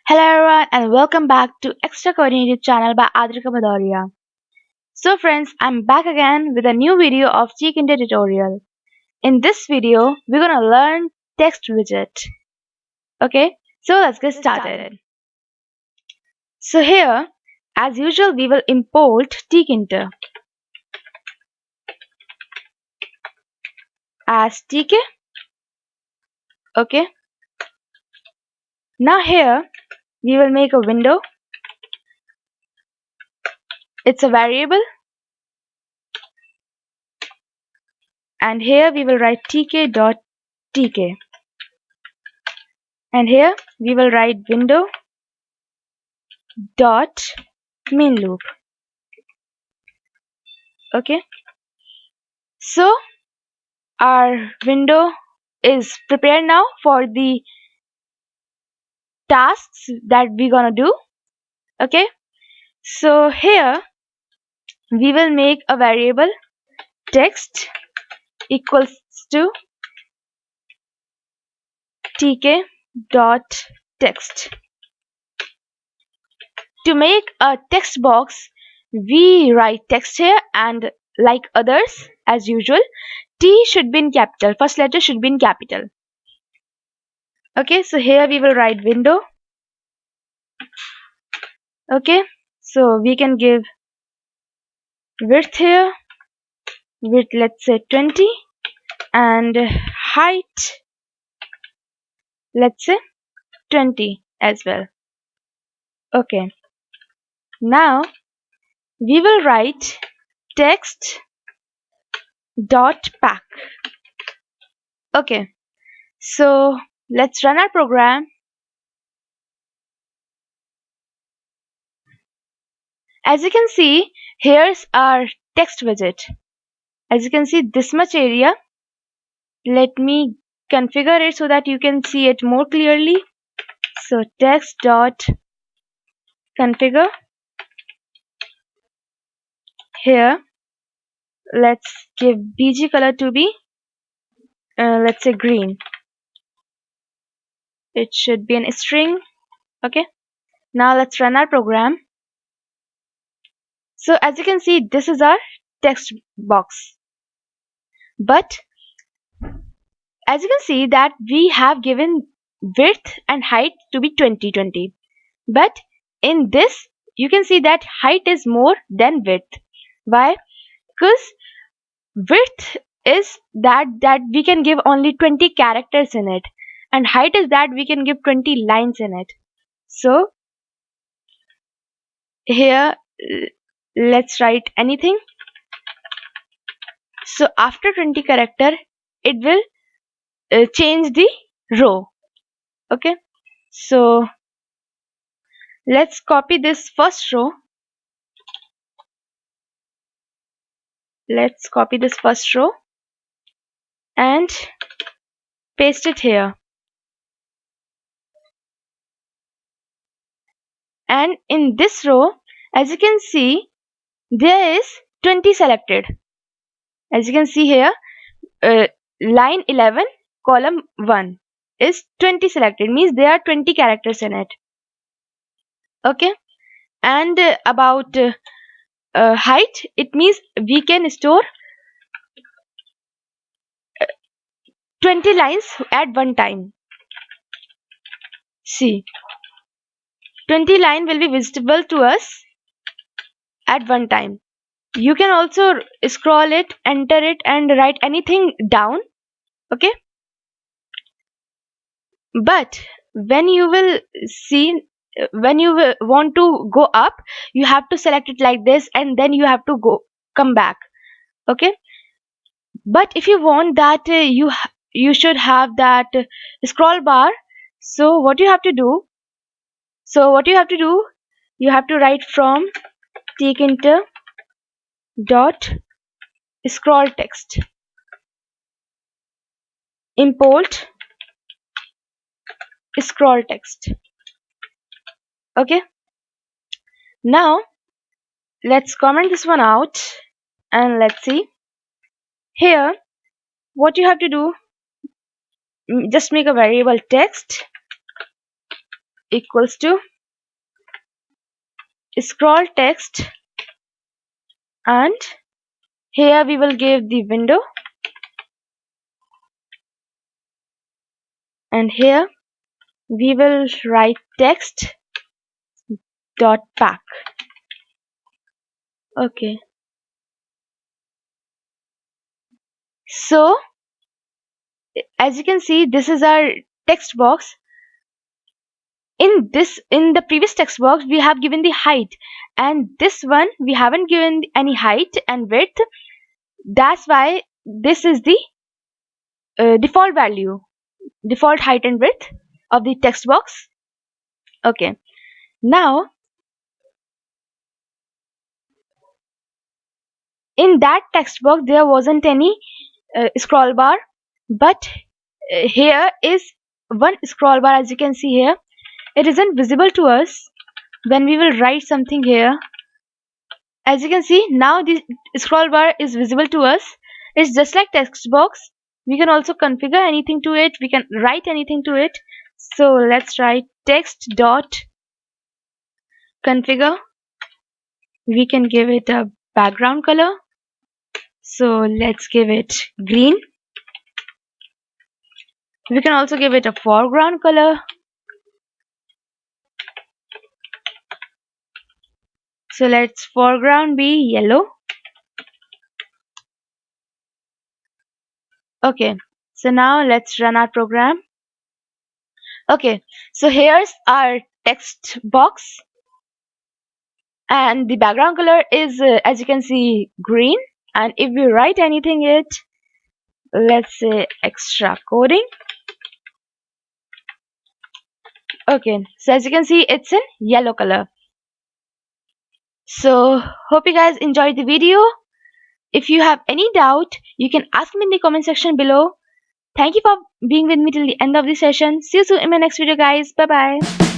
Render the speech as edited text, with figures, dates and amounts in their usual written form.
Hello everyone and welcome back to Extra Coordinated channel by Adrika Bhadauria. So friends, I'm back again with a new video of Tkinter tutorial. In this video, we're gonna learn text widget. Okay, so let's get started. So here, as usual, we will import Tkinter as Tk. Okay, now here we will make a window. It's a variable, and here we will write tk.tk, and here we will write window dot main loop. Okay, so our window is prepared now for the tasks that we're gonna do. Okay, so here we will make a variable text equals to tk dot text. To make a text box, we write text here, and like others as usual, T should be in capital, first letter should be in capital. Okay, so here we will write window. Okay, so we can give width here, width let's say 20, and height let's say 20 as well. Okay, now we will write text dot pack. Okay, so let's run our program. As you can see, here's our text widget. As you can see, this much area. Let me configure it so that you can see it more clearly. So text dot configure. Here let's give bg color to be let's say green. It should be an string. Okay, now let's run our program. So as you can see, this is our text box, but as you can see that we have given width and height to be 20, but in this you can see that height is more than width. Why? Because width is that we can give only 20 characters in it, and height is that we can give 20 lines in it. So here let's write anything. So after 20 character it will change the row. Okay, so let's copy this first row. Let's copy this first row and paste it here. And in this row, as you can see, there is 20 selected. As you can see here, line 11, column 1 is 20 selected, means there are 20 characters in it. Okay, and about height, it means we can store 20 lines at one time. See, 20 line will be visible to us at one time. You can also scroll it, enter it, and write anything down. Okay, but when you will see, when you will want to go up, you have to select it like this, and then you have to come back. Okay, but if you want that you should have that scroll bar. So what you have to do, you have to write from tkinter dot scroll text, import scroll text. Okay, now let's comment this one out and let's see. Here what you have to do, just make a variable text equals to scroll text, and here we will give the window, and here we will write text dot pack. Okay, so as you can see, this is our text box. In the previous text box we have given the height, and this one we haven't given any height and width. That's why this is the default value, default height and width of the text box. Okay, now in that text box there wasn't any scroll bar, but here is one scroll bar. As you can see here, it isn't visible to us when we will write something here. As you can see, now the scroll bar is visible to us. It's just like text box. We can also configure anything to it, we can write anything to it. So let's write text dot configure. We can give it a background color, so let's give it green. We can also give it a foreground color, so let's foreground be yellow. Okay, so now let's run our program. Okay, so here's our text box, and the background color is as you can see, green. And if we write anything it, let's say extra coding. Okay, so as you can see, it's in yellow color. So hope you guys enjoyed the video. If you have any doubt, you can ask me in the comment section below. Thank you for being with me till the end of the session. See you soon in my next video, guys. Bye bye.